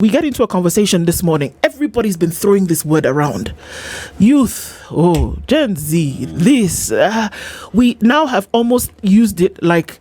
We get into a conversation this morning. Everybody's been throwing this word around. Youth, Gen Z, this. We now have almost used it like,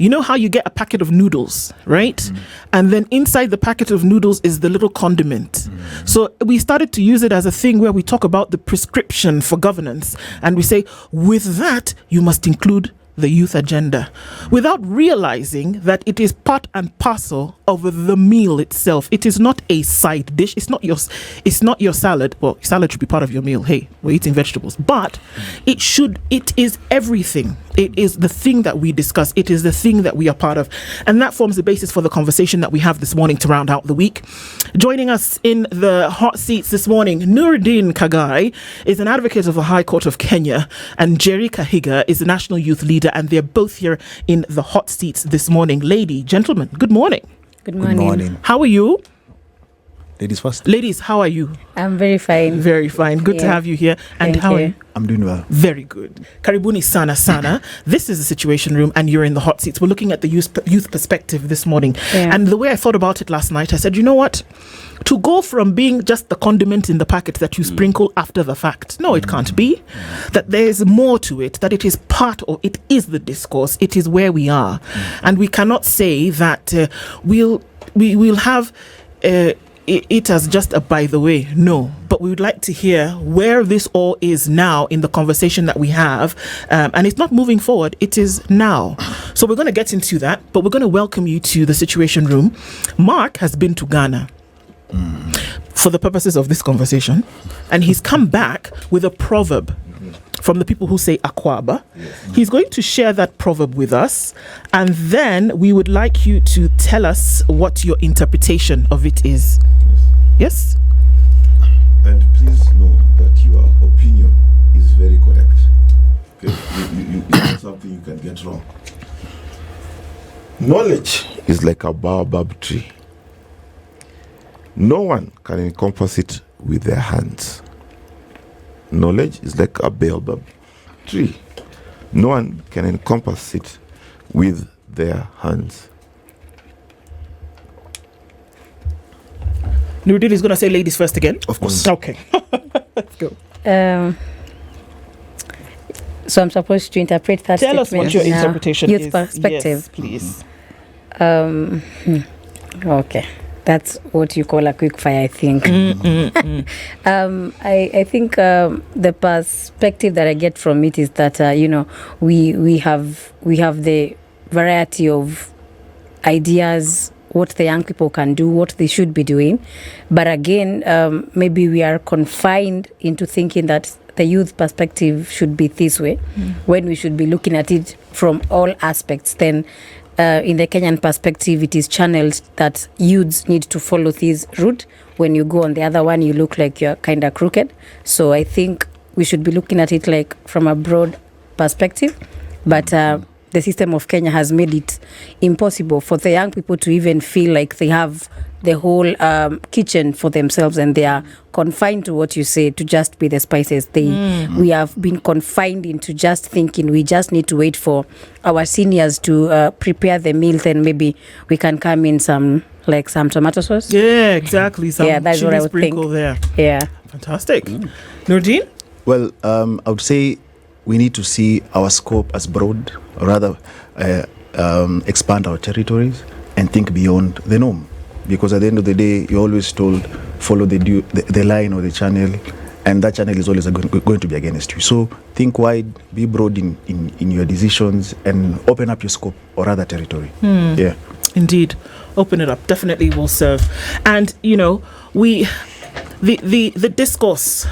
you know how you get a packet of noodles, right? Mm. And then inside the packet of noodles is the little condiment. Mm. So we started to use it as a thing where we talk about the prescription for governance. And we say, with that, you must include the youth agenda, without realizing that it is part and parcel of the meal itself. It is not a side dish. It's not your salad. Well, salad should be part of your meal. Hey, we're eating vegetables, but it is everything. It is the thing that we discuss. It is the thing that we are part of. And that forms the basis for the conversation that we have this morning to round out the week. Joining us in the hot seats this morning, Noordean Khagai is an advocate of the High Court of Kenya, and Njeri Kahiga is the National Youth Leader, and they're both here in the hot seats this morning. Gentlemen, good morning. Good morning. Good morning. How are you? Ladies first. Ladies, how are you? I'm very fine. Very fine. Good to have you here. And Thank how you. are you? I'm doing well. Very good. Karibuni sana. This is the Situation Room and you're in the hot seats. We're looking at the youth perspective this morning. Yeah. And the way I thought about it last night, I said, you know what? To go from being just the condiment in the packet that you sprinkle after the fact. No, it can't be. That there's more to it, that it is part of, it is the discourse. It is where we are. And we cannot say that we'll have it as just a by the way. No, but we would like to hear where this all is now in the conversation that we have. And it's not moving forward, it is now. So we're going to get into that, but we're going to welcome you to the Situation Room. Mark has been to Ghana for the purposes of this conversation, and he's come back with a proverb from the people who say Akwaba. He's going to share that proverb with us, and then we would like you to tell us what your interpretation of it is. Yes? And please know that your opinion is very correct. Okay? It's not something you can get wrong. Knowledge is like a baobab tree. No one can encompass it with their hands. Knowledge is like a baobab tree. No one can encompass it with their hands. Noordean is going to say ladies first again. Of course. Okay. Let's go. So I'm supposed to interpret that Tell us what your now. interpretation Youth is. perspective. Yes, please. Okay. That's what you call a quick fire, I think. I think the perspective that I get from it is that we have the variety of ideas, what the young people can do, what they should be doing, but again, maybe we are confined into thinking that the youth perspective should be this way, when we should be looking at it from all aspects. Then in the Kenyan perspective, it is channeled that youths need to follow this route. When you go on the other one, you look like you're kind of crooked. So I think we should be looking at it like from a broad perspective. But the system of Kenya has made it impossible for the young people to even feel like they have the whole kitchen for themselves, and they are confined to what you say, to just be the spices. We have been confined into just thinking we just need to wait for our seniors to prepare the meal, then maybe we can come in some tomato sauce. Yeah, exactly. Some that's what I would sprinkle think. there. Yeah. Fantastic. Noordean? Well, I would say we need to see our scope as broad, or rather expand our territories and think beyond the norm. Because at the end of the day, you're always told, follow the line or the channel, and that channel is always going to be against you. So think wide, be broad in your decisions, and open up your scope or other territory. Yeah. Indeed. Open it up. Definitely will serve. And, the discourse,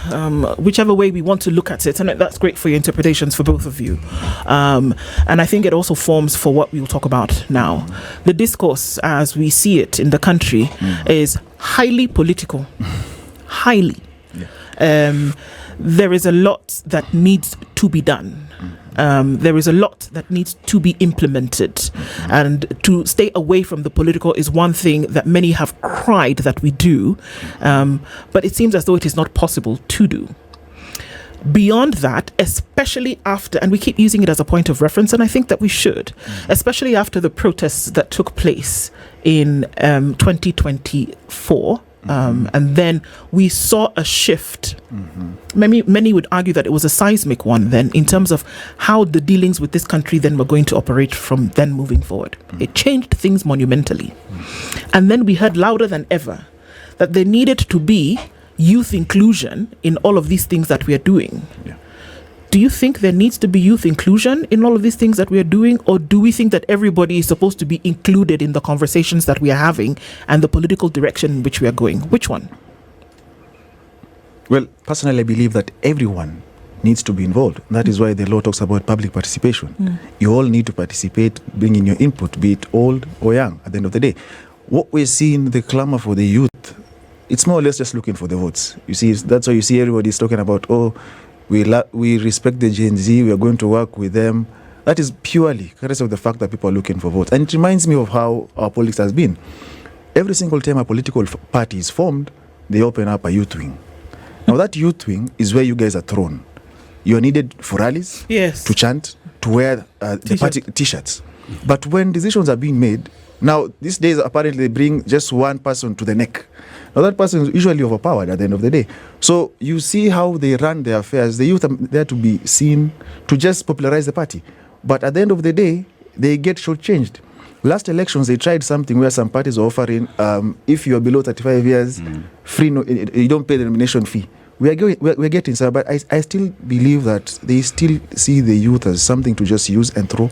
whichever way we want to look at it, and that's great for your interpretations for both of you. And I think it also forms for what we'll talk about now. The discourse, as we see it in the country, is highly political. Highly. Yeah. There is a lot that needs to be done. There is a lot that needs to be implemented, and to stay away from the political is one thing that many have cried that we do, but it seems as though it is not possible to do. beyond that, especially after, and we keep using it as a point of reference, and I think that we should, especially after the protests that took place in 2024, and then we saw a shift. Many would argue that it was a seismic one then, in terms of how the dealings with this country then were going to operate from then moving forward. It changed things monumentally. And then we heard louder than ever that there needed to be youth inclusion in all of these things that we are doing. Do you think there needs to be youth inclusion in all of these things that we are doing, or do we think that everybody is supposed to be included in the conversations that we are having and the political direction in which we are going? Which one? Well, personally, I believe that everyone needs to be involved. That is why the law talks about public participation. You all need to participate, bring in your input, be it old or young, at the end of the day. What we're seeing, the clamor for the youth, it's more or less just looking for the votes. You see, that's why you see everybody's talking about, we respect the Gen Z, we are going to work with them. That is purely because of the fact that people are looking for votes. And it reminds me of how our politics has been. Every single time a political party is formed, they open up a youth wing. Now that youth wing is where you guys are thrown. You are needed for rallies, Yes. to chant, to wear the party T-shirts. But when decisions are being made, now these days apparently they bring just one person to the neck. Now that person is usually overpowered at the end of the day. So you see how they run their affairs. The youth are there to be seen, to just popularize the party. But at the end of the day, they get shortchanged. Last elections, they tried something where some parties are offering, if you are below 35 years, free, you don't pay the nomination fee. We're getting some, but I still believe that they still see the youth as something to just use and throw.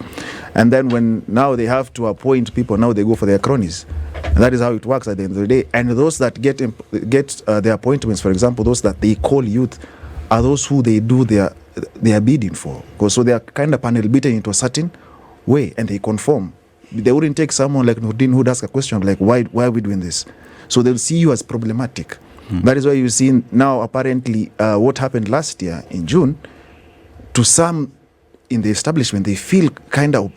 And then when now they have to appoint people, now they go for their cronies. And that is how it works at the end of the day. And those that get their appointments, for example, those that they call youth, are those who they do their bidding for. Because so they are kind of panel beaten into a certain way, and they conform. They wouldn't take someone like Noordean who would ask a question like, why are we doing this? So they'll see you as problematic. That is why you see now apparently what happened last year in June, to some in the establishment, they feel kind of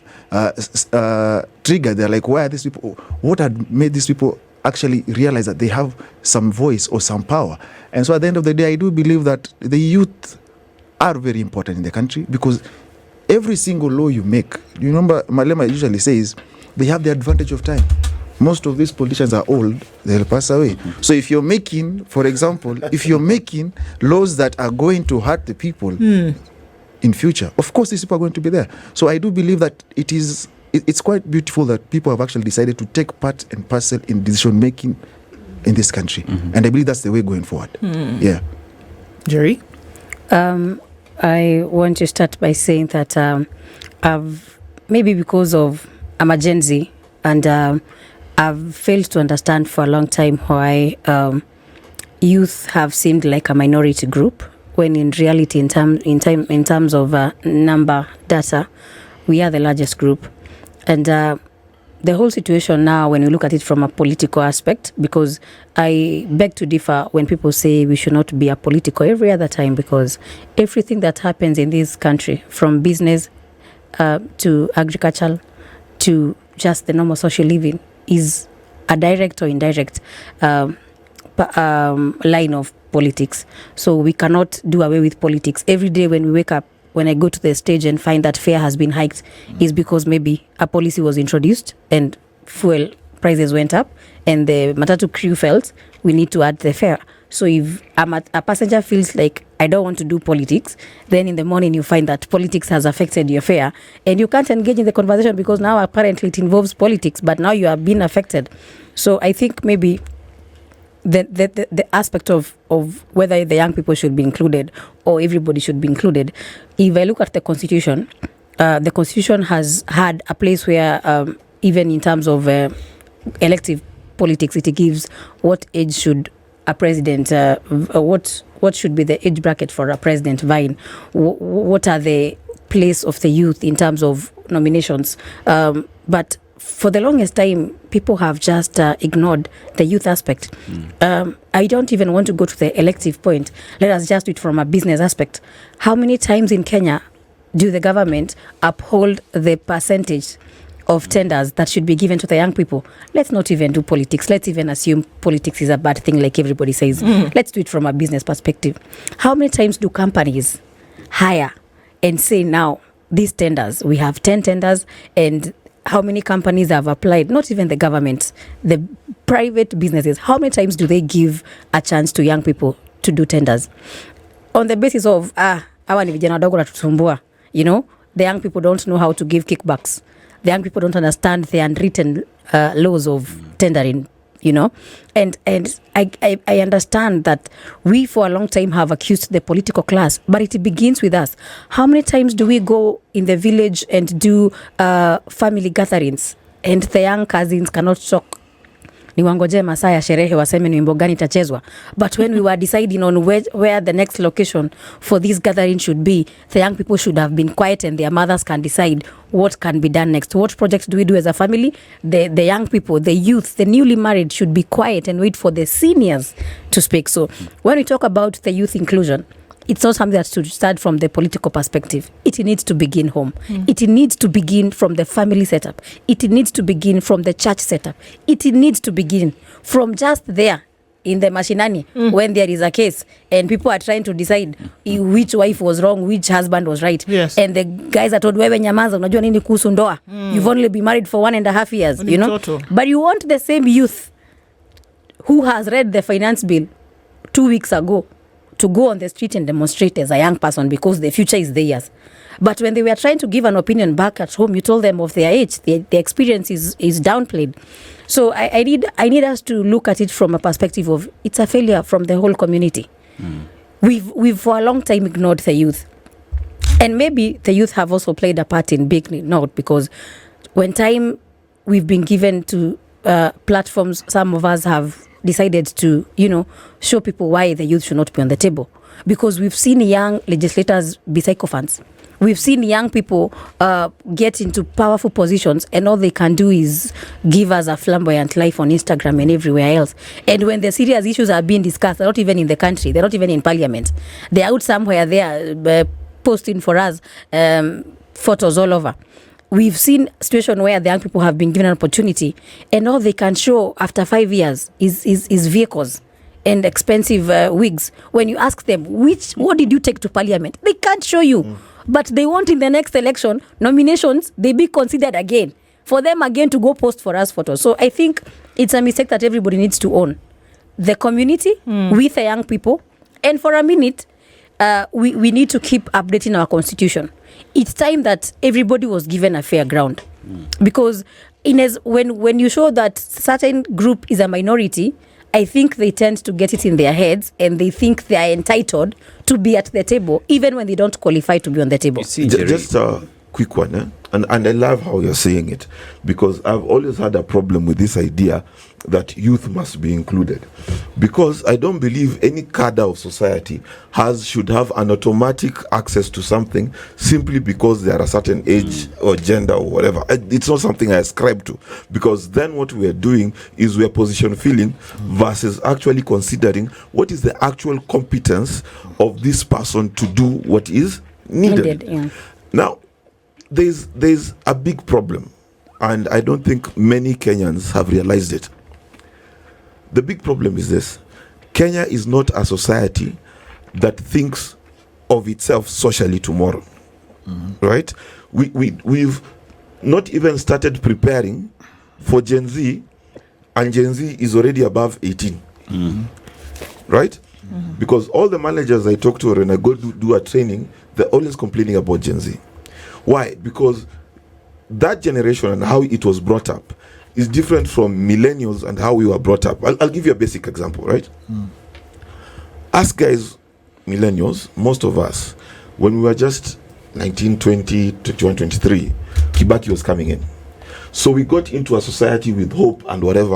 triggered. They're like, why are these people, what had made these people actually realize that they have some voice or some power? And so at the end of the day, I do believe that the youth are very important in the country, because every single law you make, you remember Malema usually says, they have the advantage of time. Most of these politicians are old, they'll pass away. So if you're making, for example, if you're making laws that are going to hurt the people in future, of course these people are going to be there. So I do believe that it's quite beautiful that people have actually decided to take part and parcel in decision making in this country. And I believe that's the way going forward. Yeah. Njeri? I want to start by saying that I've, maybe because of I'm a Gen Z, and I've failed to understand for a long time why youth have seemed like a minority group, when in reality, in terms of number data, we are the largest group. And the whole situation now, when you look at it from a political aspect, because I beg to differ when people say we should not be apolitical every other time, because everything that happens in this country, from business to agriculture to just the normal social living, is a direct or indirect line of politics. So we cannot do away with politics. Every day when we wake up, when I go to the stage and find that fare has been hiked, is because maybe a policy was introduced and fuel prices went up, and the matatu crew felt we need to add the fare. So if a passenger feels like I don't want to do politics, then in the morning you find that politics has affected your fare, and you can't engage in the conversation because now apparently it involves politics, but now you have been affected. So I think maybe the aspect of whether the young people should be included or everybody should be included, if I look at the Constitution has had a place where even in terms of elective politics, it gives what age should a president, what should be the age bracket for a president vying, what are the place of the youth in terms of nominations. But for the longest time, people have just ignored the youth aspect. I don't even want to go to the elective point. Let us just do it from a business aspect. How many times in Kenya do the government uphold the percentage of tenders that should be given to the young people? Let's not even do politics. Let's even assume politics is a bad thing like everybody says. Let's do it from a business perspective. How many times do companies hire and say now, these tenders, we have 10 tenders and how many companies have applied, not even the government, the private businesses, how many times do they give a chance to young people to do tenders? On the basis of, hawa ni vijana wadogo natusumbua, you know, the young people don't know how to give kickbacks. The young people don't understand the unwritten laws of tendering, you know. And I understand that we for a long time have accused the political class, but it begins with us. How many times do we go in the village and do family gatherings and the young cousins cannot talk? Ni wangoje masaa ya sherehe waseme ni wimbo gani itachezwa. But when we were deciding on where the next location for this gathering should be, the young people should have been quiet and their mothers can decide what can be done next. What projects do we do as a family? The young people, the youth, the newly married should be quiet and wait for the seniors to speak. So when we talk about the youth inclusion, it's not something that should start from the political perspective. It needs to begin home. It needs to begin from the family setup. It needs to begin from the church setup. It needs to begin from just there in the mashinani when there is a case and people are trying to decide which wife was wrong, which husband was right. Yes. And the guys are told, wewe nyamaza, unajua nini kuhusu ndoa? You've only been married for 1.5 years, you know? Total. But you want the same youth who has read the finance bill 2 weeks ago to go on the street and demonstrate as a young person because the future is theirs. But when they were trying to give an opinion back at home, you told them of their age. The experience is downplayed. So I need us to look at it from a perspective of it's a failure from the whole community. We've for a long time ignored the youth. And maybe the youth have also played a part in big note because when time we've been given to platforms, some of us have decided to, you know, show people why the youth should not be on the table. Because we've seen young legislators be sycophants. We've seen young people get into powerful positions and all they can do is give us a flamboyant life on Instagram and everywhere else. And when the serious issues are being discussed, they're not even in the country, they're not even in parliament. They're out somewhere there posting for us photos all over. We've seen a situation where the young people have been given an opportunity and all they can show after 5 years is vehicles and expensive wigs. When you ask them, what did you take to parliament? They can't show you. But they want in the next election, nominations, they be considered again. For them again to go post for us photos. So I think it's a mistake that everybody needs to own. The community with the young people. And for a minute, we need to keep updating our constitution. It's time that everybody was given a fair ground. Because when you show that certain group is a minority, I think they tend to get it in their heads and they think they are entitled to be at the table even when they don't qualify to be on the table. You see, just a quick one, and I love how you're saying it, because I've always had a problem with this idea that youth must be included, because I don't believe any cadre of society should have an automatic access to something simply because they are a certain age or gender or whatever. It's not something I ascribe to, because then what we are doing is we are position filling versus actually considering what is the actual competence of this person to do what is needed. Yeah. Now, there's a big problem, and I don't think many Kenyans have realized it. The big problem is this: Kenya is not a society that thinks of itself socially tomorrow. Right? We've not even started preparing for Gen Z, and Gen Z is already above 18. Right? Because all the managers I talk to when I go to do a training, they're always complaining about Gen Z. Why? Because that generation and how it was brought up is different from millennials and how we were brought up. I'll give you a basic example, right? Us guys, millennials, most of us, when we were just 19, 20, 21, 23, Kibaki was coming in. So we got into a society with hope and whatever,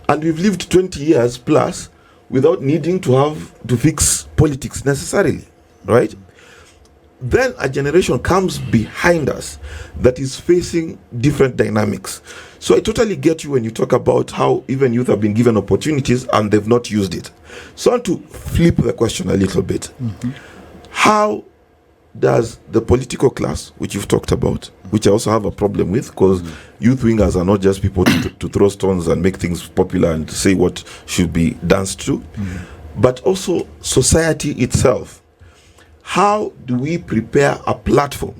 and we've lived 20 years plus without needing to have to fix politics necessarily, right? Then a generation comes behind us that is facing different dynamics. So I totally get you when you talk about how even youth have been given opportunities and they've not used it. So I want to flip the question a little bit. How does the political class, which you've talked about, which I also have a problem with, because youth wingers are not just people to throw stones and make things popular and say what should be danced to, but also society itself. how do we prepare a platform,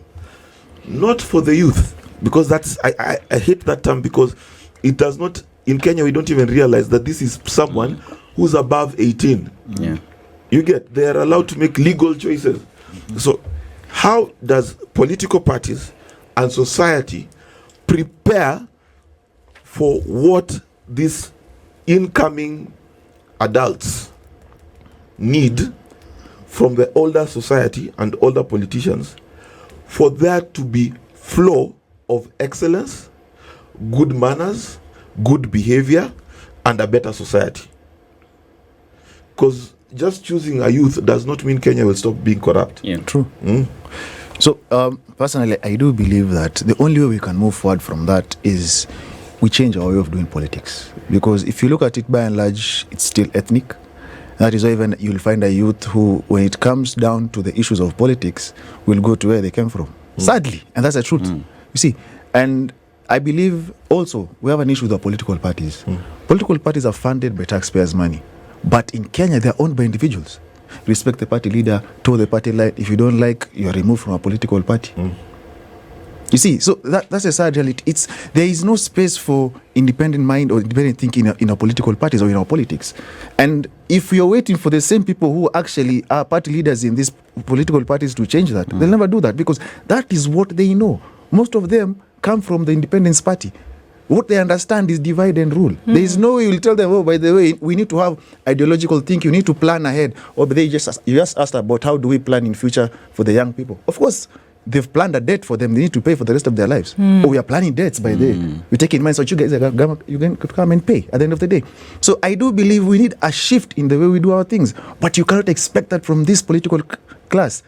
not for the youth, because that's I hate that term, because it does not, in Kenya we don't even realize that this is someone who's above 18. Yeah. You get, they are allowed to make legal choices. So how does political parties and society prepare for what these incoming adults need from the older society and older politicians, for there to be flow of excellence, good manners, good behavior, and a better society? Because just choosing a youth does not mean Kenya will stop being corrupt. Yeah. True. So, personally, I do believe that the only way we can move forward from that is we change our way of doing politics. Because if you look at it by and large, it's still ethnic. That is why even you'll find a youth who, when it comes down to the issues of politics, will go to where they came from. Sadly, and that's the truth. You see, and I believe also we have an issue with the political parties. Political parties are funded by taxpayers' money. But in Kenya, they're owned by individuals. Respect the party leader, toe the party line. If you don't like, you're removed from a political party. You see, so that's a sad reality. There is no space for independent mind or independent thinking in our political parties or in our politics. And if we are waiting for the same people who actually are party leaders in these political parties to change that, they'll never do that, because that is what they know. Most of them come from the Independence Party. What they understand is divide and rule. There is no way you'll tell them, oh, by the way, we need to have ideological thinking, you need to plan ahead. Or you just asked about how do we plan in future for the young people. Of course, they've planned a debt for them. They need to pay for the rest of their lives. Oh, we are planning debts by the way. We take in mind, so you guys you can come and pay at the end of the day. So I do believe we need a shift in the way we do our things. But you cannot expect that from this political class.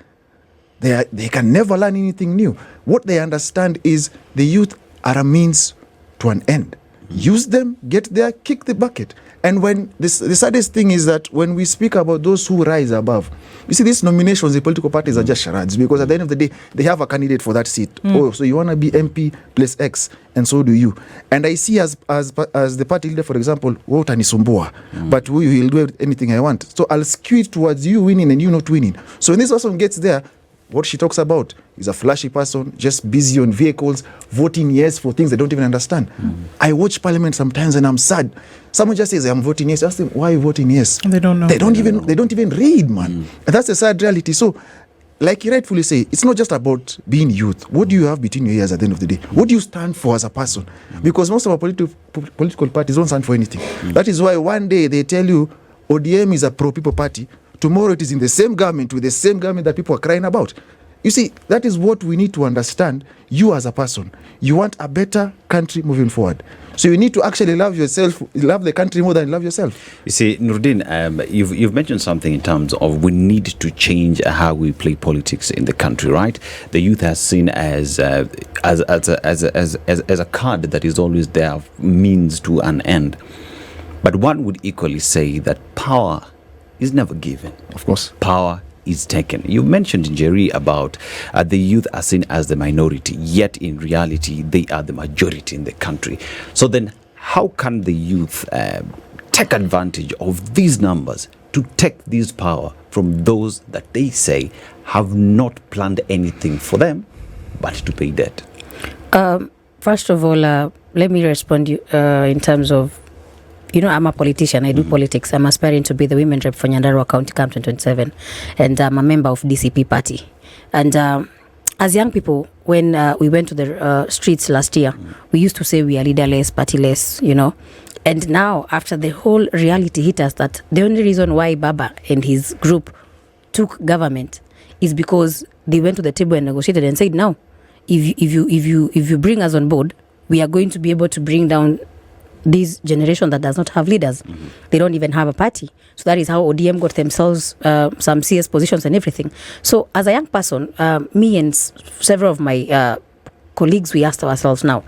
They can never learn anything new. What they understand is the youth are a means to an end. Use them, get there, kick the bucket. And when the saddest thing is that when we speak about those who rise above, you see, these nominations, the political parties are just charades, because at the end of the day, they have a candidate for that seat. Oh, so you want to be MP plus X, and so do you. And I see as the party leader, for example, Wotanisumbua, but will do anything I want. So I'll skew it towards you winning and you not winning. So when this person gets there, what she talks about is a flashy person, just busy on vehicles, voting yes for things they don't even understand. I watch Parliament sometimes and I'm sad. Someone just says, I'm voting yes. I ask them, why are you voting yes? They don't know. They don't even read, man. And that's a sad reality. So, like you rightfully say, it's not just about being youth. What do you have between your ears at the end of the day? What do you stand for as a person? Because most of our political parties don't stand for anything. That is why one day they tell you ODM is a pro-people party. Tomorrow it is in the same government, with the same government that people are crying about. You see, that is what we need to understand. You as a person, you want a better country moving forward. So you need to actually love yourself, love the country more than love yourself. You see, Noordean, you've mentioned something in terms of we need to change how we play politics in the country, right? The youth has seen as a card that is always there, means to an end. But one would equally say that power is never given. Of course. Power is taken. You mentioned, Njeri, about the youth are seen as the minority, yet in reality, they are the majority in the country. So then, how can the youth take advantage of these numbers to take this power from those that they say have not planned anything for them, but to pay debt? First of all, let me respond in terms of, I'm a politician. I do politics. I'm aspiring to be the women rep for Nyandarua County Camp 2027. And I'm a member of DCP party. And as young people, when we went to the streets last year, we used to say we are leaderless, partyless, And now, after the whole reality hit us, that the only reason why Baba and his group took government is because they went to the table and negotiated and said, now, if you bring us on board, we are going to be able to bring down this generation that does not have leaders. They don't even have a party. So that is how ODM got themselves some CS positions and everything. So as a young person, me and several of my colleagues, we asked ourselves now,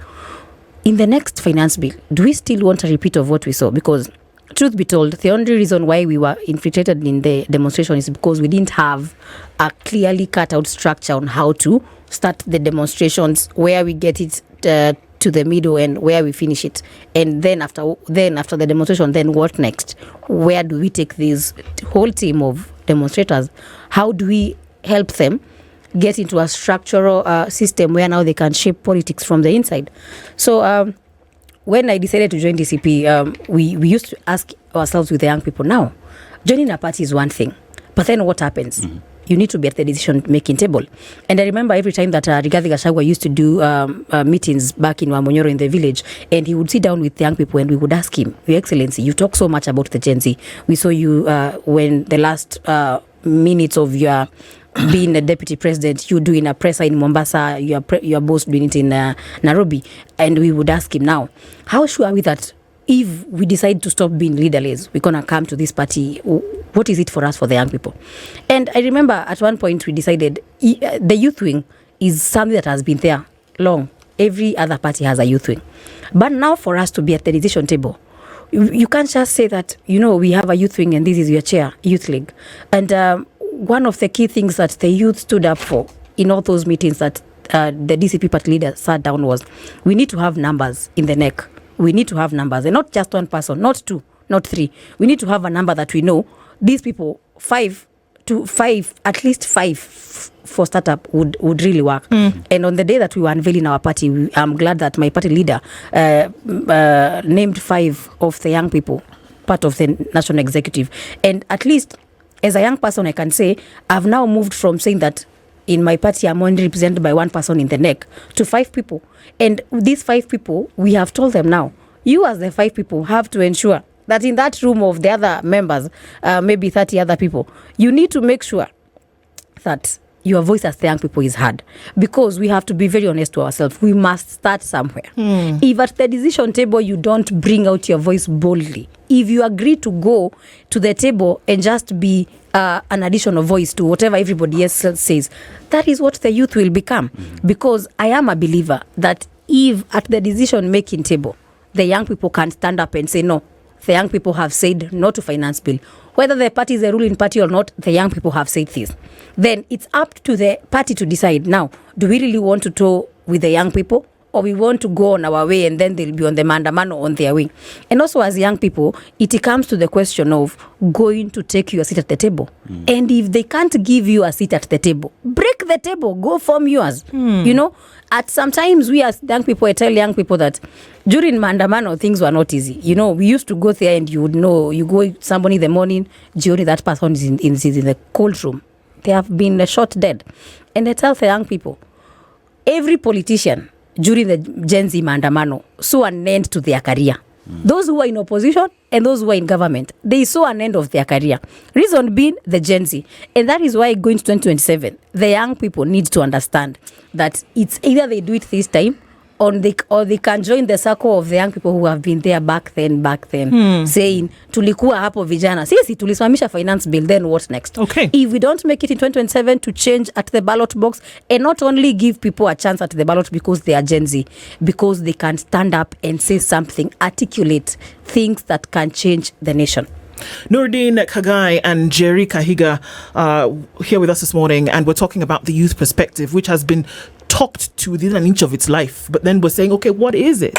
in the next finance bill, do we still want a repeat of what we saw? Because truth be told, the only reason why we were infiltrated in the demonstration is because we didn't have a clearly cut out structure on how to start the demonstrations, where we get it to the middle and where we finish it, and then after the demonstration, then what next? Where do we take this whole team of demonstrators? How do we help them get into a structural system where now they can shape politics from the inside. So when I decided to join DCP, we used to ask ourselves with the young people, now, joining a party is one thing, but then what happens? Mm-hmm. You need to be at the decision-making table. And I remember every time that Rigathi Gachagua used to do meetings back in Wamonyoro in the village, and he would sit down with young people and we would ask him, Your Excellency, you talk so much about the Gen Z. We saw you when the last minutes of your being a deputy president, you doing a presser in Mombasa, your boss doing it in Nairobi. And we would ask him now, how sure are we that if we decide to stop being leaderless, we're going to come to this party? What is it for us, for the young people? And I remember at one point we decided the youth wing is something that has been there long. Every other party has a youth wing. But now for us to be at the decision table, you can't just say that, we have a youth wing and this is your chair, youth league. And one of the key things that the youth stood up for in all those meetings that the DCP party leader sat down was, we need to have numbers in the neck. We need to have numbers, and not just one person, not two, not three. We need to have a number that we know these people, 5 to 5, at least 5 for startup would really work. And on the day that we were unveiling our party, I'm glad that my party leader named 5 of the young people part of the national executive. And at least as a young person, I can say I've now moved from saying that in my party I'm only represented by one person in the neck to 5 people. And these 5 people, we have told them now, you as the 5 people have to ensure that in that room of the other members, maybe 30 other people, you need to make sure that your voice as the young people is heard. Because we have to be very honest to ourselves. We must start somewhere. If at the decision table you don't bring out your voice boldly, if you agree to go to the table and just be an additional voice to whatever everybody else says, that is what the youth will become. Because I am a believer that if at the decision-making table, the young people can stand up and say, no, the young people have said no to finance bill. Whether the party is a ruling party or not, the young people have said this. Then it's up to the party to decide now, do we really want to tour with the young people? Or we want to go on our way and then they'll be on the mandamano on their way. And also as young people, it comes to the question of going to take you a seat at the table. And if they can't give you a seat at the table, break the table, go form yours. At sometimes we as young people, I tell young people that during mandamano, things were not easy. We used to go there and you would know, you go with somebody in the morning, Njeri, that person is in the cold room. They have been shot dead. And I tell the young people, every politician, during the Gen Z mandamano, saw an end to their career. Those who are in opposition and those who are in government, they saw an end of their career. Reason being the Gen Z. And that is why going to 2027, the young people need to understand that it's either they do it this time or they can join the circle of the young people who have been there back then, saying, tulikuwa hapo vijana. Sisi tulisimamisha finance bill, then what next? Okay. If we don't make it in 2027 to change at the ballot box and not only give people a chance at the ballot because they are Gen Z, because they can stand up and say something, articulate things that can change the nation. Noordean, Khagai and Njeri Kahiga here with us this morning, and we're talking about the youth perspective, which has been talked to within an inch of its life. But then we're saying, okay, what is it?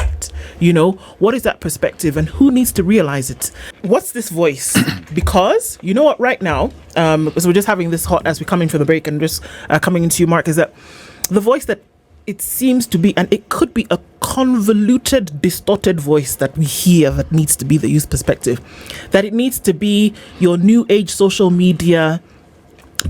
What is that perspective and who needs to realize it? What's this voice? Because, you know what, right now, because we're just having this hot as we come in for the break and just coming into you, Mark, is that the voice that it seems to be, and it could be a convoluted, distorted voice that we hear that needs to be the youth perspective, that it needs to be your new age social media,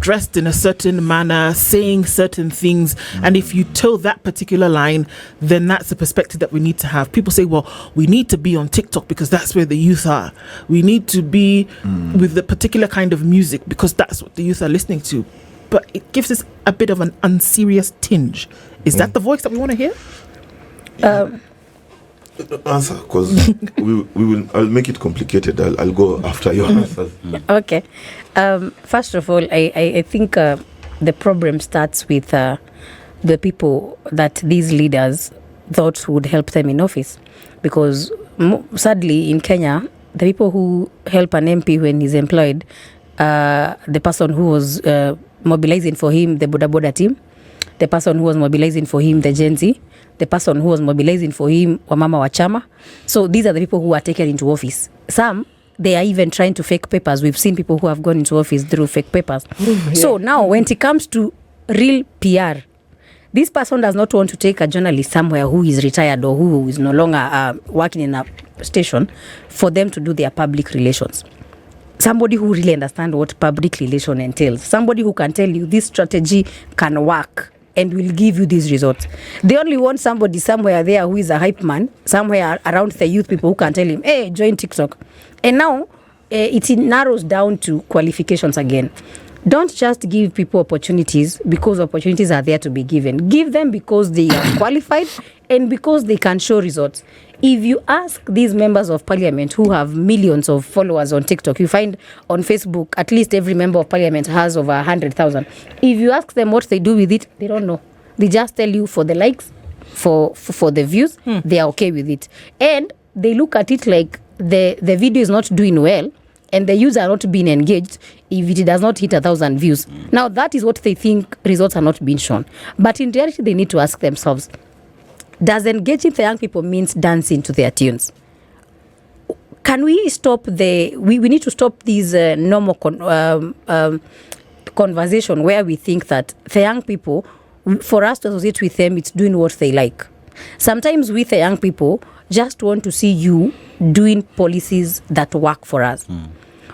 dressed in a certain manner, saying certain things, and if you toe that particular line, then that's the perspective that we need to have. People say, well, we need to be on TikTok because that's where the youth are. We need to be with the particular kind of music because that's what the youth are listening to. But it gives us a bit of an unserious tinge. Is that the voice that we want to hear? Answer, because we will. I'll make it complicated. I'll go after your answers. Okay. First of all, I think the problem starts with the people that these leaders thought would help them in office, because sadly in Kenya, the people who help an MP when he's employed, the person who was mobilizing for him, the Boda Boda team, the person who was mobilizing for him, the Gen Z, the person who was mobilizing for him, Wamama wa Chama. So these are the people who are taken into office. Some they are even trying to fake papers. We've seen people who have gone into office through fake papers. So now when it comes to real PR, this person does not want to take a journalist somewhere who is retired or who is no longer working in a station for them to do their public relations. Somebody who really understands what public relation entails. Somebody who can tell you this strategy can work and will give you these results. They only want somebody somewhere there who is a hype man, somewhere around the youth people who can tell him, hey, join TikTok. And now it narrows down to qualifications again. Don't just give people opportunities because opportunities are there to be given. Give them because they are qualified and because they can show results. If you ask these members of parliament who have millions of followers on TikTok, you find on Facebook, at least every member of parliament has over 100,000. If you ask them what they do with it, they don't know. They just tell you for the likes, for the views, they are okay with it. And they look at it like the video is not doing well and the users are not being engaged if it does not hit 1,000 views. Now, that is what they think results are not being shown. But in reality, they need to ask themselves, does engaging the young people means dancing to their tunes? Can we stop we need to stop these normal conversation where we think that the young people, for us to associate with them, it's doing what they like. Sometimes with the young people, just want to see you doing policies that work for us.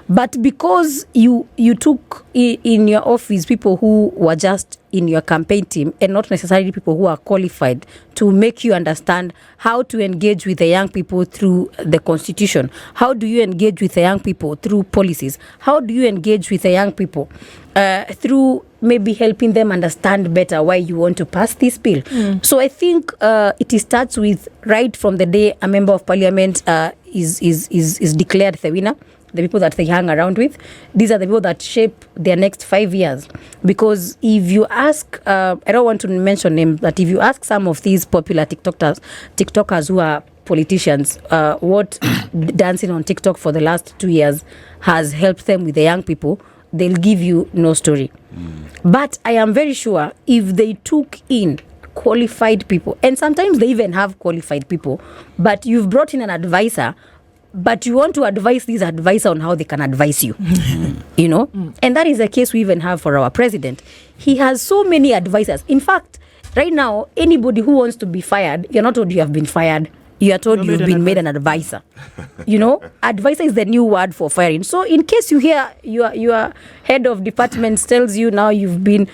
But because you took in your office people who were just in your campaign team and not necessarily people who are qualified to make you understand how to engage with the young people through the constitution, how do you engage with the young people through policies, how do you engage with the young people through maybe helping them understand better why you want to pass this bill. So I think it starts with right from the day a member of parliament is declared the winner. The people that they hang around with, these are the people that shape their next 5 years. Because if you ask, I don't want to mention names, but if you ask some of these popular TikTokers who are politicians, what dancing on TikTok for the last 2 years has helped them with the young people, they'll give you no story. But I am very sure if they took in qualified people, and sometimes they even have qualified people, but you've brought in an advisor, but you want to advise this advisor on how they can advise you, you know? And that is the case we even have for our president. He has so many advisors. In fact, right now, anybody who wants to be fired, you're not told you have been fired. You are told you've been made an advisor. You know, advisor is the new word for firing. So in case you hear your head of department tells you now you've been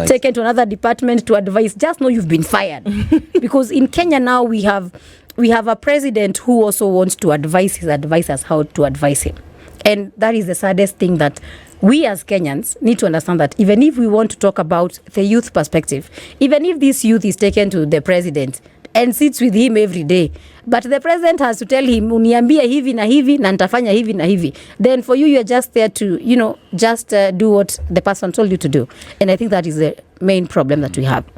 taken to another department to advise, just know you've been fired. Because in Kenya now we have a president who also wants to advise his advisors how to advise him. And that is the saddest thing, that we as Kenyans need to understand that even if we want to talk about the youth perspective, even if this youth is taken to the president and sits with him every day, but the president has to tell him, uniambia hivi na hivi na nitafanya hivi na hivi, then for you're just there to, just do what the person told you to do. And I think that is the main problem that we have. But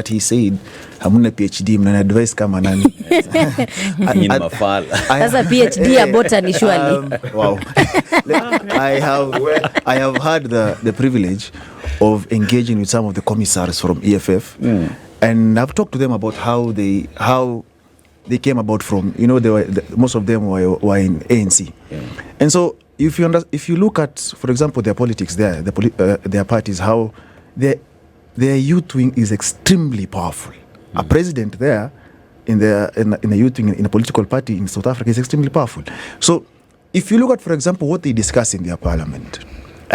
he said, hamuna PhD, mna advice kama nani? That's a PhD ya botany, surely. Wow. I have had the privilege of engaging with some of the commissars from EFF. And I've talked to them about how they came about from, most of them were in ANC. And so if you look at, for example, their politics there, their parties, how their youth wing is extremely powerful. A president there in the youth wing in a political party in South Africa is extremely powerful. So if you look at, for example, what they discuss in their parliament,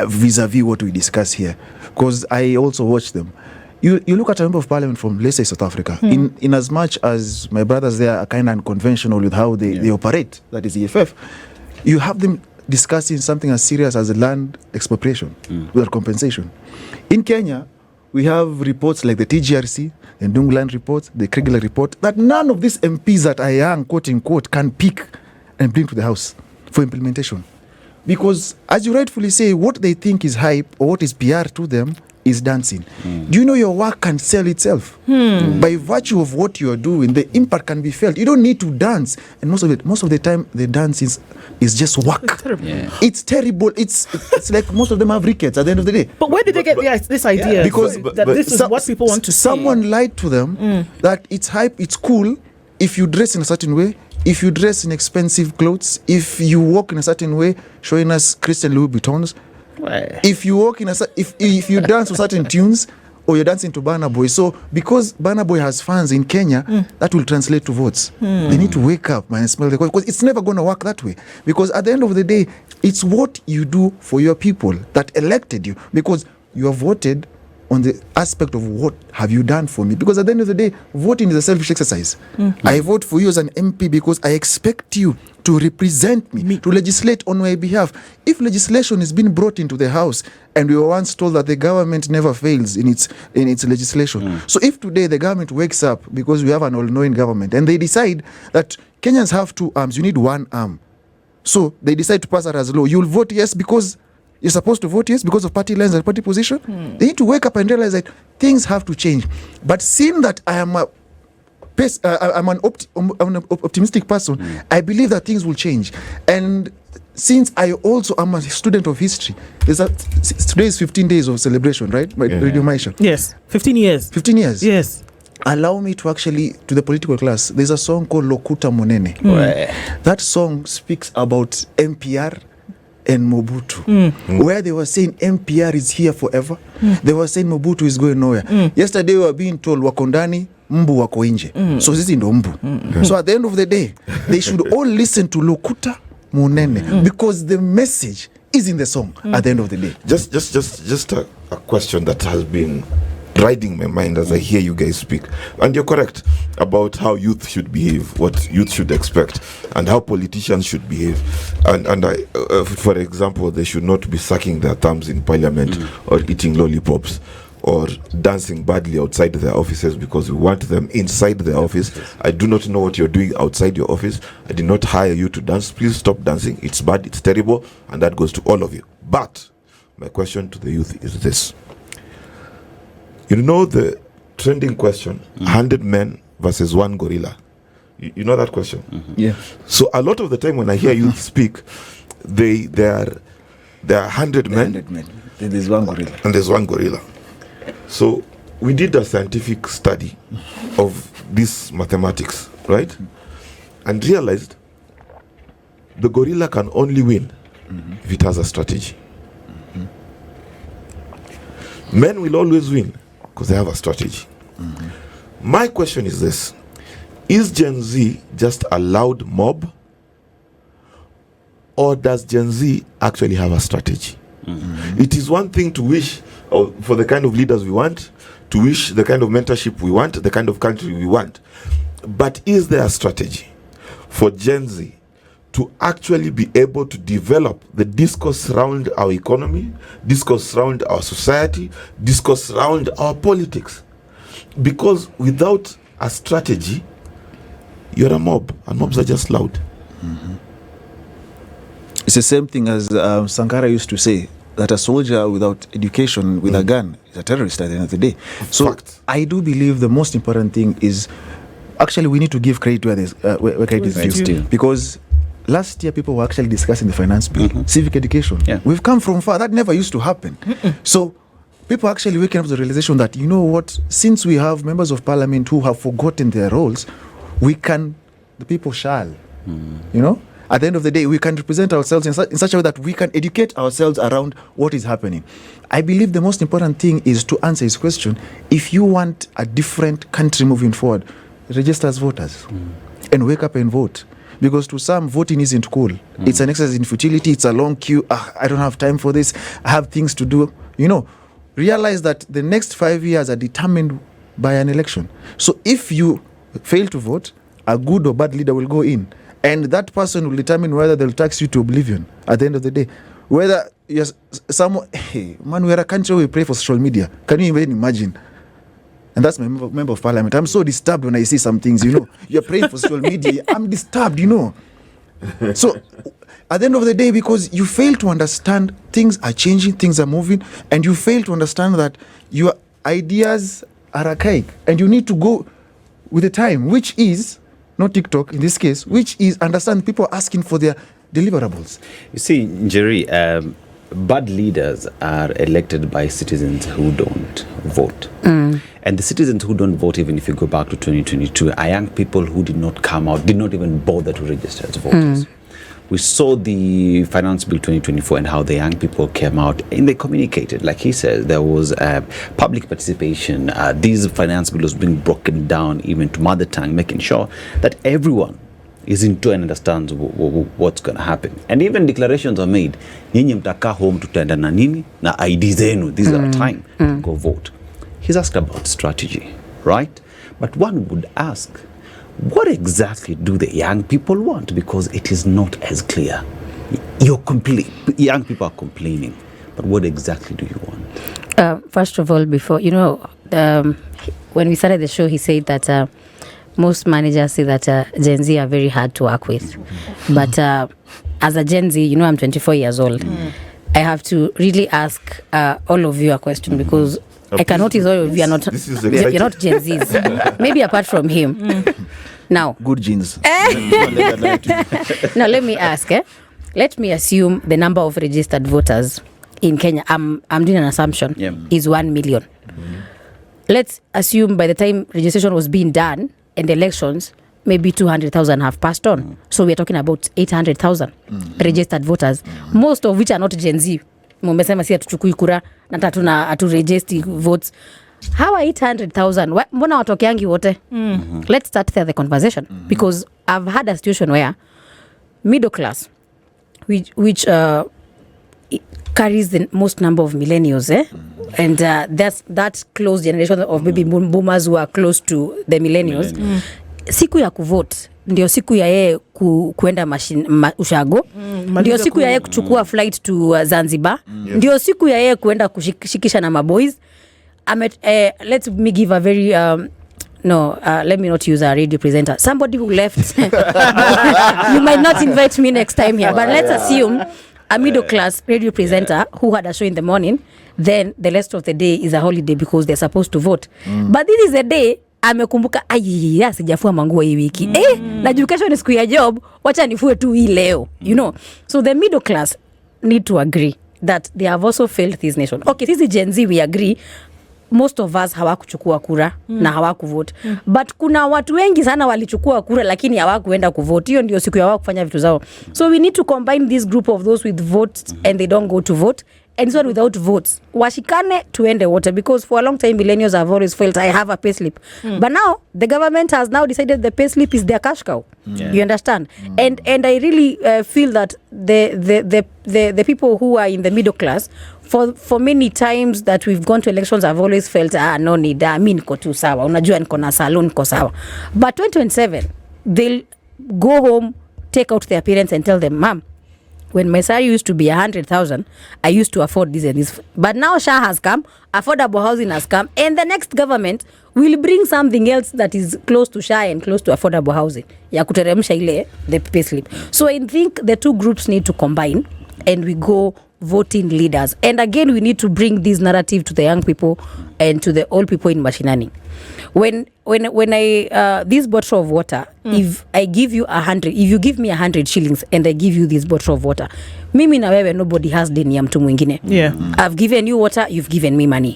vis-a-vis what we discuss here, because I also watch them, you look at a member of parliament from, let's say, South Africa, in as much as my brothers there are kind of unconventional with how they operate, that is EFF, you have them discussing something as serious as land expropriation without compensation. In Kenya, we have reports like the TGRC, the Ndungland report, the Khagai report, that none of these MPs that are young, quote unquote, can pick and bring to the House for implementation. Because, as you rightfully say, what they think is hype or what is PR to them is dancing. Do you know your work can sell itself? By virtue of what you are doing, the impact can be felt. You don't need to dance. And most of the time, the dance is just work. It's terrible. It's terrible. It's like most of them have rickets at the end of the day. But where did they get this idea? Because this is what people want to see. Someone lied to them that it's hype, it's cool. If you dress in a certain way, if you dress in expensive clothes, if you walk in a certain way, showing us Christian Louis Vuittons, if you walk in a if you dance to certain tunes, or you're dancing to Burna Boy. So because Burna Boy has fans in Kenya, that will translate to votes. They need to wake up, man, and smell the coffee, because it's never going to work that way. Because at the end of the day, it's what you do for your people that elected you, because you have voted on the aspect of what have you done for me. Because at the end of the day, voting is a selfish exercise. I vote for you as an MP because I expect you to represent me, to legislate on my behalf. If legislation is being brought into the House, and we were once told that the government never fails in its legislation. So if today the government wakes up, because we have an all-knowing government, and they decide that Kenyans have 2 arms, you need 1 arm. So they decide to pass that as law. You'll vote yes because you're supposed to vote yes because of party lines and party position. They need to wake up and realize that things have to change. But seeing that I am I'm an optimistic person, I believe that things will change. And since I also am a student of history, today is 15 days of celebration, right? Radio Maisha. Yes, 15 years. 15 years. Yes. Allow me to actually, to the political class, there's a song called Lokuta Monene. That song speaks about MPR and Mobutu, where they were saying MPR is here forever. They were saying Mobutu is going nowhere. Yesterday we were being told wakondani, mbu wako nje. So sisi ndo mbu. So at the end of the day, they should all listen to Lokuta Monene, because the message is in the song at the end of the day. Just a question that has been riding my mind as I hear you guys speak. And you're correct about how youth should behave, what youth should expect, and how politicians should behave. And I, for example, they should not be sucking their thumbs in parliament or eating lollipops or dancing badly outside their offices because we want them inside their office. I do not know what you're doing outside your office. I did not hire you to dance. Please stop dancing. It's bad, it's terrible, and that goes to all of you. But my question to the youth is this. You know the trending question, 100 men versus 1 gorilla. You know that question? Yeah. So a lot of the time when I hear youth speak, there are 100 men. 100 men. Then there's 1 gorilla. And there's 1 gorilla. So we did a scientific study of this mathematics, right? And realized the gorilla can only win if it has a strategy. Men will always win because they have a strategy. My question is this. Is Gen Z just a loud mob, or does Gen Z actually have a strategy? It is one thing to wish for the kind of leaders we want, to wish the kind of mentorship we want, the kind of country we want. But is there a strategy for Gen Z to actually be able to develop the discourse around our economy, discourse around our society, discourse around our politics? Because without a strategy, you're a mob, and mobs are just loud. It's the same thing as Sankara used to say, that a soldier without education, with a gun, is a terrorist at the end of the day. So Fact. I do believe the most important thing is, actually we need to give credit where credit is due. Because last year people were actually discussing the finance bill, civic education. We've come from far. That never used to happen. So people are actually waking up to the realization that, you know what, since we have members of parliament who have forgotten their roles, the people shall, you know? At the end of the day, we can represent ourselves in such a way that we can educate ourselves around what is happening. I believe the most important thing is to answer his question. If you want a different country moving forward, register as voters and wake up and vote. Because to some, voting isn't cool. It's an exercise in futility. It's a long queue. I don't have time for this. I have things to do. You know, realize that the next 5 years are determined by an election. So if you fail to vote, a good or bad leader will go in. And that person will determine whether they'll tax you to oblivion at the end of the day. Whether someone, hey, man, we're a country where we pray for social media. Can you even imagine? And that's my member of parliament. I'm so disturbed when I see some things, you know. You're praying for social media. I'm disturbed, you know. So at the end of the day, because you fail to understand things are changing, things are moving, and you fail to understand that your ideas are archaic, and you need to go with the time, which is not TikTok in this case, which is understand people are asking for their deliverables. You see, Njeri, bad leaders are elected by citizens who don't vote. And the citizens who don't vote, even if you go back to 2022, are young people who did not come out, did not even bother to register as voters. We saw the Finance Bill 2024 and how the young people came out and they communicated. Like he said, there was public participation. These finance bill was being broken down even to mother tongue, making sure that everyone is into and understands what's going to happen. And even declarations are made. Nyinyi mtakaa home tutaenda na nini na ID zenu. This is our time to go vote. He's asked about strategy, right? But one would ask, what exactly do the young people want? Because it is not as clear. Young people are complaining, but what exactly do you want? First of all, before, when we started the show, he said that most managers say that Gen Z are very hard to work with. But as a Gen Z, I'm 24 years old. I have to really ask all of you a question because I can notice all of you are not, you're not Gen Zs. Maybe apart from him. Now, Good genes. now let me ask. Let me assume the number of registered voters in Kenya. I'm doing an assumption. Is 1 million. Let's assume by the time registration was being done and elections, maybe 200,000 have passed on. So we're talking about 800,000 registered voters, most of which are not Gen Z. Mumesema si atuchukui kura na atu register votes. How are 800,000? Mbona watokeangi wote? Let's start there the conversation. Because I've had a situation where middle class, which carries the most number of millennials, and that's that close generation of baby boomers who are close to the millennials. Siku ya kuvote ndio siku ya yeye kuenda ushago, ndio siku ya yeye kuchukua flight to Zanzibar, ndio siku ya yeye kuenda kushikisha na maboys. Let me give a very let me not use a radio presenter, somebody who left. You might not invite me next time here, but let's assume a middle class radio presenter who had a show in the morning, then the rest of the day is a holiday because they're supposed to vote. But this is a day amekumbuka sijafua manguo hii wiki. Na kesho ni siku ya job, wacha nifue tu hii leo, So the middle class need to agree that they have also failed this nation. Okay, this is Gen Z, we agree. Most of us hawakuchukua kura na hawakuvote. But kuna watu wengi sana walichukua kura lakini hawakuenda kuvote. Hiyo ndio siku ya wao kufanya vitu zao. So we need to combine this group of those with votes and they don't go to vote, and this one without votes. Washikane tuende wote, because for a long time millennials have always felt I have a payslip. But now the government has now decided the payslip is their cash cow. You understand? And I really feel that the people who are in the middle class, for many times that we've gone to elections, I've always felt no need, niko tu sawa, unajua niko na salon niko sawa. But 2027 they'll go home, take out their parents and tell them, Mom, when my salary used to be 100,000, I used to afford this and this. But now SHA has come, affordable housing has come, and the next government will bring something else that is close to SHA and close to affordable housing. Ya kuteremsha ile, the payslip. So I think the two groups need to combine and we go voting leaders. And again, we need to bring this narrative to the young people and to the old people in mashinani. When I this bottle of water, if I give you 100, if you give me 100 shillings and I give you this bottle of water, mimi na wewe nobody has deni ya mtu mwingine. I've given you water, you've given me money.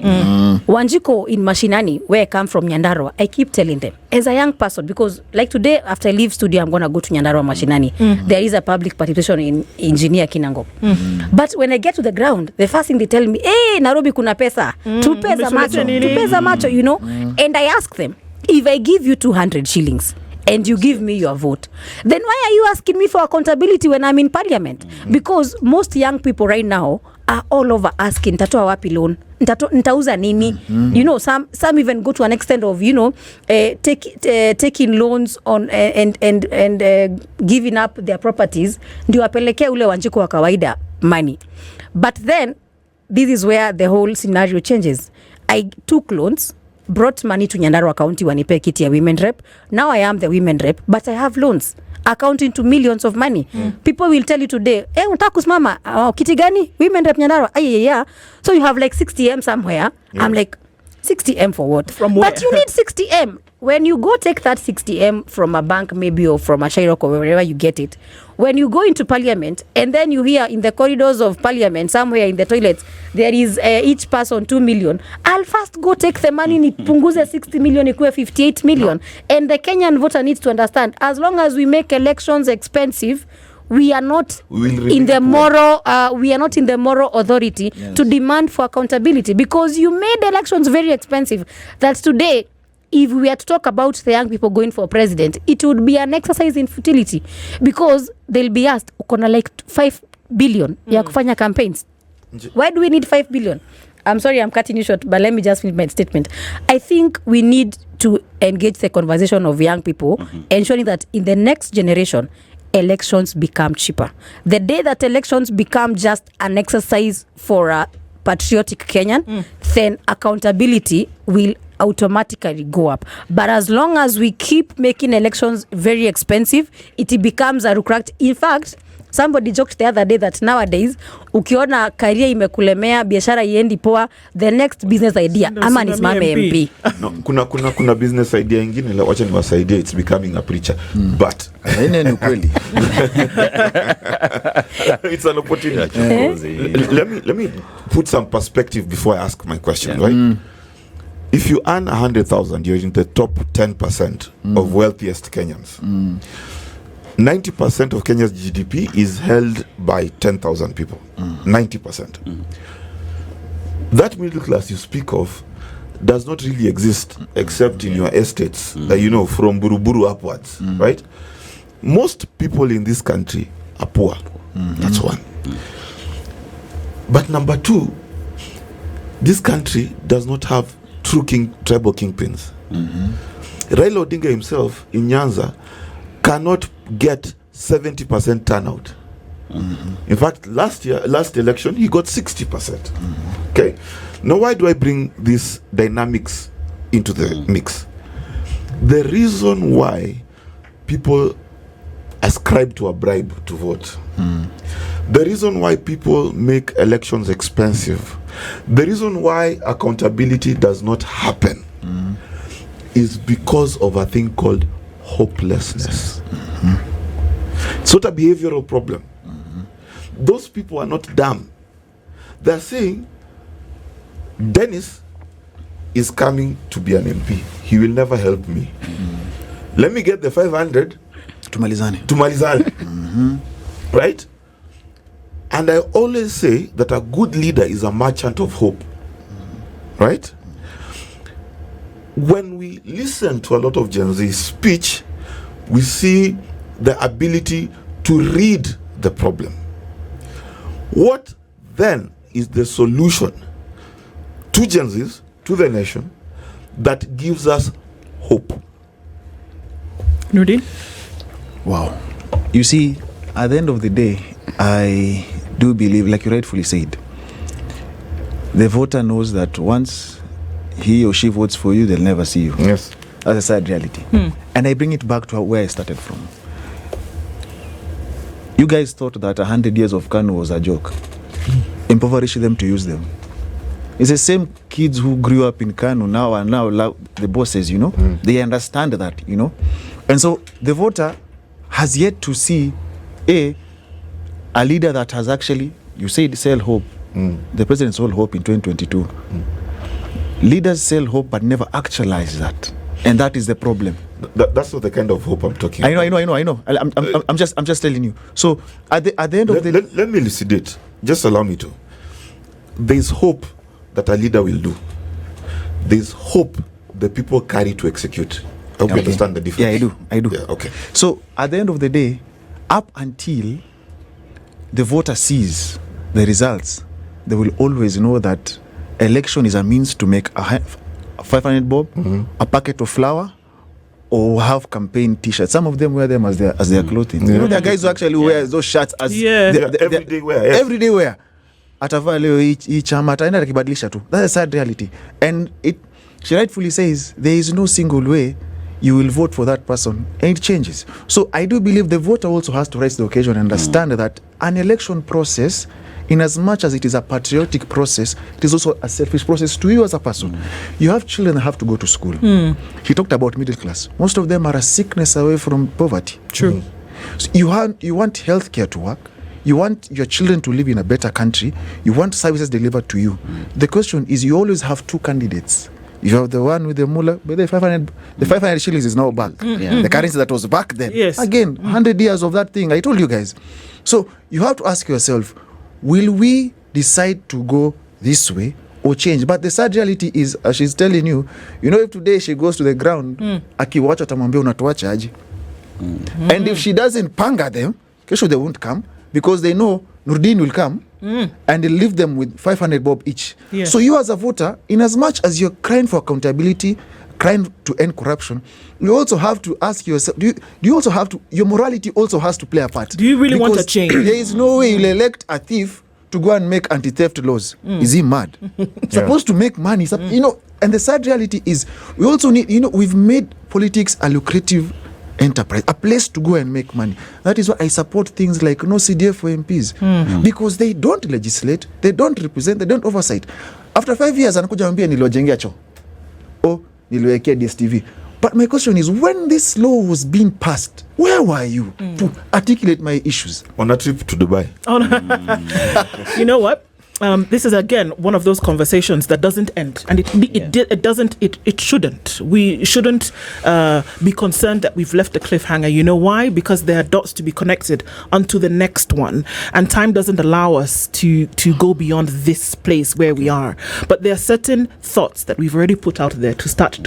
Wanjiko in mashinani, where I come from, Nyandarua, I keep telling them as a young person, because like today after I leave studio I'm gonna go to Nyandarua mashinani. There is a public participation in Engineer Kinango. But when I get to the ground, the first thing they tell me, Nairobi kuna pesa, tupeza macho, and I ask them, if I give you 200 shillings and you give me your vote, then why are you asking me for accountability when I'm in parliament? Because most young people right now are all over asking, tatoa wapi loan, nitauza nini? Some even go to an extent of taking loans on and giving up their properties ndio apelekea ule wanjiko wa kawaida money. But then this is where the whole scenario changes. I took loans, brought money to Nyandarua County wanipe kiti ya women rep. Now I am the women rep, but I have loans accounting to millions of money. People will tell you today, unataka kusimama kiti gani? Women rep Nyandarua. Yeah. So you have like 60M somewhere. I'm like, 60M for what? From where? But you need 60M. when you go take that 60M from a bank maybe, or from a Shirok or wherever you get it, when you go into parliament and then you hear in the corridors of parliament somewhere in the toilets there is each person 2 million, I'll first go take the money nipunguze 60 million ikue 58 million. And the Kenyan voter needs to understand, as long as we make elections expensive, we are not in the moral authority to demand for accountability, because you made elections very expensive. That today, if we had to talk about the young people going for president, it would be an exercise in futility, because they'll be asked, ukona like 5 billion ya kufanya campaigns. Why do we need 5 billion? I'm sorry, I'm cutting you short, but let me just finish my statement. I think we need to engage the conversation of young people, ensuring that in the next generation, elections become cheaper. The day that elections become just an exercise for a patriotic Kenyan, then accountability will automatically go up. But as long as we keep making elections very expensive, it becomes a rucract. In fact, somebody joked the other day that nowadays ukiona career imekulemea, biashara iendi poa, the next business idea ama nisimame MP. No, kuna business idea ingine la wacha niwasaidie, it's becoming a preacher. But ni kweli. It's an opportunity. Let me put some perspective before I ask my question, right? If you earn 100,000, you're in the top 10% of wealthiest Kenyans. 90% of Kenya's GDP is held by 10,000 people. 90%. That middle class you speak of does not really exist except in your estates, from Buruburu upwards, right? Most people in this country are poor. That's one. But number two, this country does not have true tribal kingpins. Raila Odinga himself in Nyanza cannot get 70% turnout. In fact, last election, he got 60%. Okay. Now, why do I bring these dynamics into the mix? The reason why people ascribe to a bribe to vote, the reason why people make elections expensive, the reason why accountability does not happen is because of a thing called hopelessness. It's not a behavioral problem. Those people are not dumb. They're saying Dennis is coming to be an MP. He will never help me. Let me get the 500 tumalizane. Right? And I always say that a good leader is a merchant of hope. Right? When we listen to a lot of Gen Z speech, we see the ability to read the problem. What then is the solution to Gen Zs, to the nation, that gives us hope? Noordean? Wow. You see, at the end of the day, I do believe, like you rightfully said, the voter knows that once he or she votes for you, they'll never see you. Yes. That's a sad reality. And I bring it back to where I started from. You guys thought that 100 years of Kanu was a joke. Impoverish them to use them. It's the same kids who grew up in Kanu now the bosses, they understand that, And so the voter has yet to see a leader that has actually, you said, sell hope. The president sold hope in 2022. Leaders sell hope but never actualize that. And that is the problem. That's not the kind of hope I'm talking about. I know. I'm just telling you. So at the end of the day, let me elucidate. Just allow me to. There's hope that a leader will do. There's hope the people carry to execute. I hope you understand the difference. Yeah, I do. Yeah, okay. So at the end of the day, up until the voter sees the results, they will always know that election is a means to make a 500 bob, a packet of flour, or have campaign t-shirts. Some of them wear them as their clothing. There are guys who actually wear those shirts as everyday wear. Yes. Everyday wear. Atavaa leo hii chama ataenda akibadilisha tu. That's a sad reality. And she rightfully says there is no single way you will vote for that person, and it changes. So I do believe the voter also has to rise to the occasion and understand that an election process In as much as it is a patriotic process, it is also a selfish process to you as a person. You have children that have to go to school. He talked about middle class. Most of them are a sickness away from poverty. True. So you want healthcare to work. You want your children to live in a better country. You want services delivered to you. The question is, you always have two candidates. You have the one with the mullah, but the 500 shillings is now back. The currency that was back then. Yes. Again, 100 years of that thing. I told you guys. So you have to ask yourself, will we decide to go this way or change? But the sad reality is, as she's telling you, if today she goes to the ground, akiwacha tamwambia unatuacha aje. And if she doesn't panga them, kesho they won't come, because they know Noordean will come and they'll leave them with 500 bob each. Yes. So you as a voter, in as much as you're crying for accountability, crying to end corruption, you also have to ask yourself, do you also have to, your morality also has to play a part. Do you really want a change? There is no way you'll elect a thief to go and make anti-theft laws. Is he mad? Supposed to make money. And the sad reality is, we also need, we've made politics a lucrative enterprise, a place to go and make money. That is why I support things like no CDF for MPs, because they don't legislate, they don't represent, they don't oversight. After 5 years, anakuja ambia niliwajengea choo, niliwekea DSTV. But my question is, when this law was being passed, where were you to articulate my issues? On a trip to Dubai. You know what? This is again one of those conversations that doesn't end, and it shouldn't. We shouldn't be concerned that we've left a cliffhanger. You know why? Because there are dots to be connected onto the next one, and time doesn't allow us to go beyond this place where we are. But there are certain thoughts that we've already put out there to start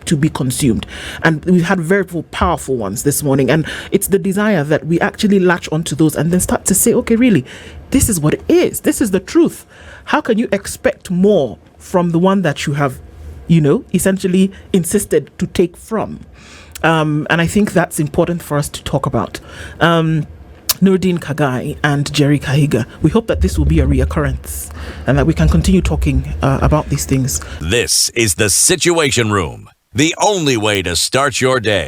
to be consumed, and we've had very powerful ones this morning. And it's the desire that we actually latch onto those and then start to say, okay, really, this is what it is. This is the truth. How can you expect more from the one that you have, essentially insisted to take from? And I think that's important for us to talk about. Noordean Khagai and Njeri Kahiga, we hope that this will be a reoccurrence and that we can continue talking about these things. This is the Situation Room, the only way to start your day.